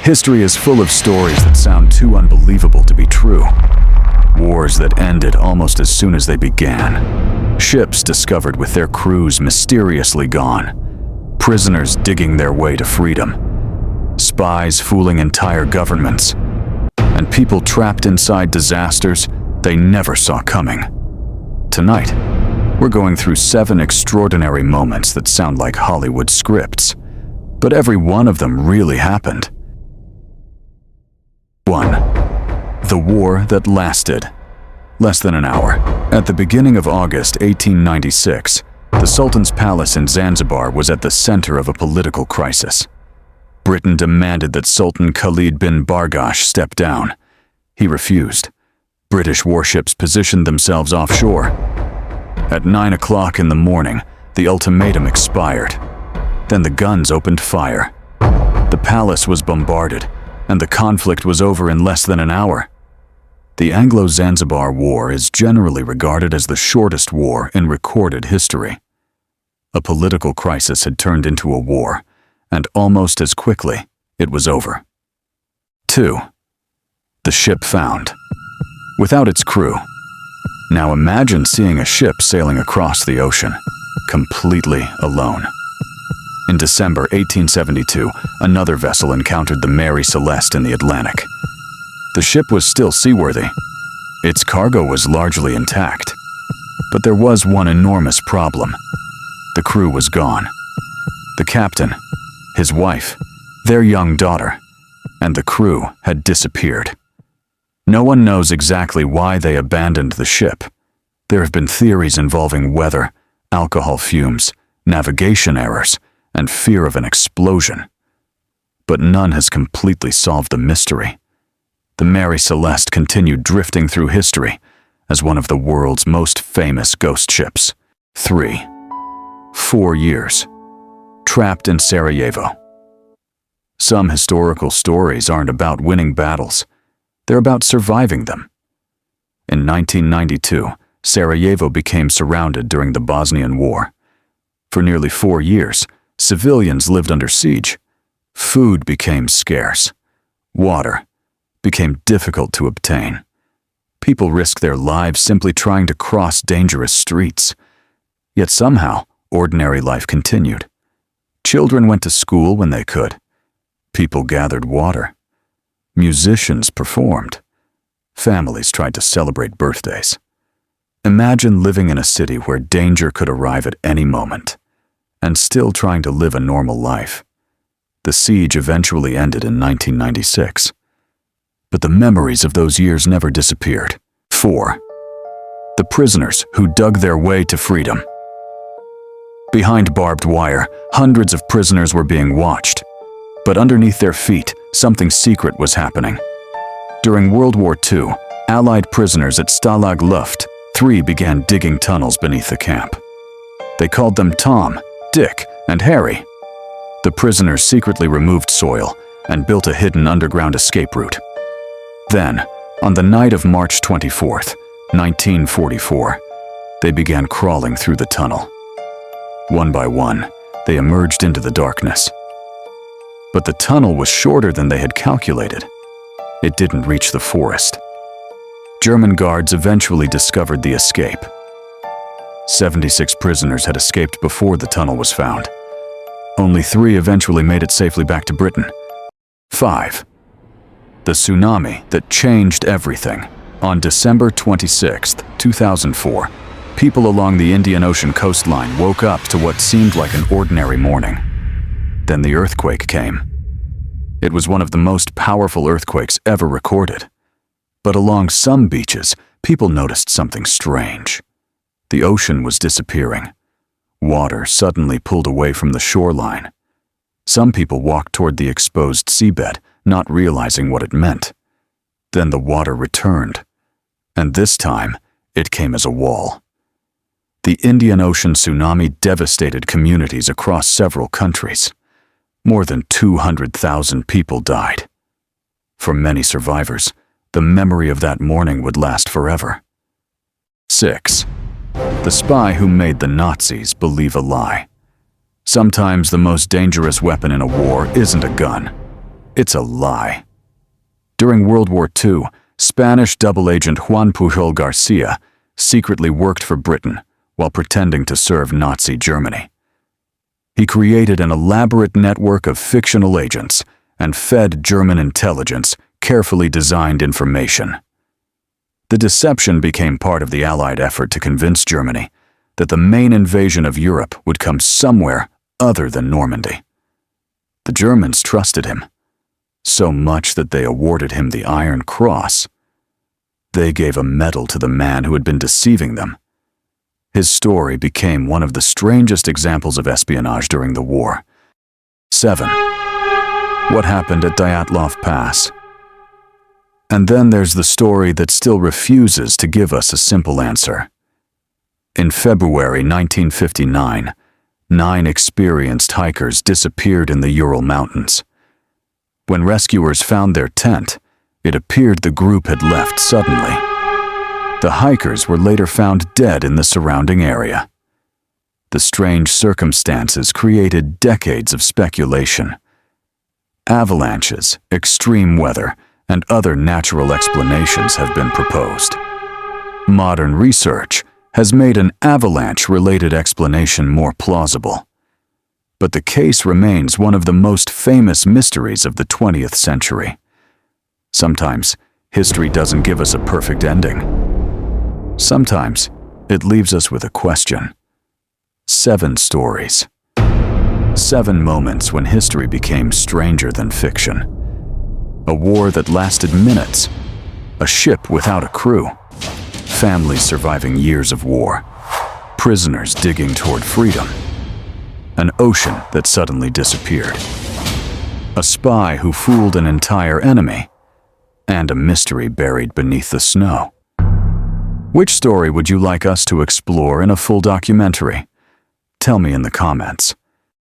History is full of stories that sound too unbelievable to be true. Wars that ended almost as soon as they began. Ships discovered with their crews mysteriously gone. Prisoners digging their way to freedom. Spies fooling entire governments. And people trapped inside disasters they never saw coming. Tonight, we're going through 7 extraordinary moments that sound like Hollywood scripts, but every one of them really happened. 1. The war that lasted less than an hour. At the beginning of August 1896, the Sultan's palace in Zanzibar was at the center of a political crisis. Britain demanded that Sultan Khalid bin Bargash step down. He refused. British warships positioned themselves offshore. At 9 o'clock in the morning, the ultimatum expired. Then the guns opened fire. The palace was bombarded, and the conflict was over in less than an hour. The Anglo-Zanzibar War is generally regarded as the shortest war in recorded history. A political crisis had turned into a war, and almost as quickly, it was over. 2. The ship found. Without its crew. Now imagine seeing a ship sailing across the ocean, completely alone. In December 1872, another vessel encountered the Mary Celeste in the Atlantic. The ship was still seaworthy. Its cargo was largely intact. But there was one enormous problem. The crew was gone. The captain, his wife, their young daughter, and the crew had disappeared. No one knows exactly why they abandoned the ship. There have been theories involving weather, alcohol fumes, navigation errors, and fear of an explosion. But none has completely solved the mystery. The Mary Celeste continued drifting through history as one of the world's most famous ghost ships. 3. 4 years. Trapped in Sarajevo. Some historical stories aren't about winning battles. They're about surviving them. In 1992, Sarajevo became surrounded during the Bosnian War. For nearly 4 years, civilians lived under siege. Food became scarce. Water became difficult to obtain. People risked their lives simply trying to cross dangerous streets. Yet somehow, ordinary life continued. Children went to school when they could. People gathered water. Musicians performed. Families tried to celebrate birthdays. Imagine living in a city where danger could arrive at any moment, and still trying to live a normal life. The siege eventually ended in 1996. But the memories of those years never disappeared. 4. The prisoners who dug their way to freedom. Behind barbed wire, hundreds of prisoners were being watched. But underneath their feet, something secret was happening. During World War II, Allied prisoners at Stalag Luft 3 began digging tunnels beneath the camp. They called them Tom, Dick, and Harry. The prisoners secretly removed soil and built a hidden underground escape route. Then, on the night of March 24th, 1944, they began crawling through the tunnel. One by one, they emerged into the darkness. But the tunnel was shorter than they had calculated. It didn't reach the forest. German guards eventually discovered the escape. 76 prisoners had escaped before the tunnel was found. Only 3 eventually made it safely back to Britain. 5. The tsunami that changed everything. On December 26, 2004, people along the Indian Ocean coastline woke up to what seemed like an ordinary morning. Then the earthquake came. It was one of the most powerful earthquakes ever recorded. But along some beaches, people noticed something strange. The ocean was disappearing. Water suddenly pulled away from the shoreline. Some people walked toward the exposed seabed, not realizing what it meant. Then the water returned, and this time, it came as a wall. The Indian Ocean Tsunami devastated communities across several countries. More than 200,000 people died. For many survivors, the memory of that morning would last forever. 6. The spy who made the Nazis believe a lie. Sometimes the most dangerous weapon in a war isn't a gun. It's a lie. During World War II, Spanish double agent Juan Pujol García secretly worked for Britain while pretending to serve Nazi Germany. He created an elaborate network of fictional agents and fed German intelligence carefully designed information. The deception became part of the Allied effort to convince Germany that the main invasion of Europe would come somewhere other than Normandy. The Germans trusted him, so much that they awarded him the Iron Cross. They gave a medal to the man who had been deceiving them. His story became one of the strangest examples of espionage during the war. 7. What happened at Dyatlov Pass? And then there's the story that still refuses to give us a simple answer. In February 1959, 9 experienced hikers disappeared in the Ural Mountains. When rescuers found their tent, it appeared the group had left suddenly. The hikers were later found dead in the surrounding area. The strange circumstances created decades of speculation. Avalanches, extreme weather, and other natural explanations have been proposed. Modern research has made an avalanche-related explanation more plausible. But the case remains one of the most famous mysteries of the 20th century. Sometimes, history doesn't give us a perfect ending. Sometimes, it leaves us with a question. 7 stories. 7 moments when history became stranger than fiction. A war that lasted minutes. A ship without a crew. Families surviving years of war. Prisoners digging toward freedom. An ocean that suddenly disappeared. A spy who fooled an entire enemy. And a mystery buried beneath the snow. Which story would you like us to explore in a full documentary? Tell me in the comments.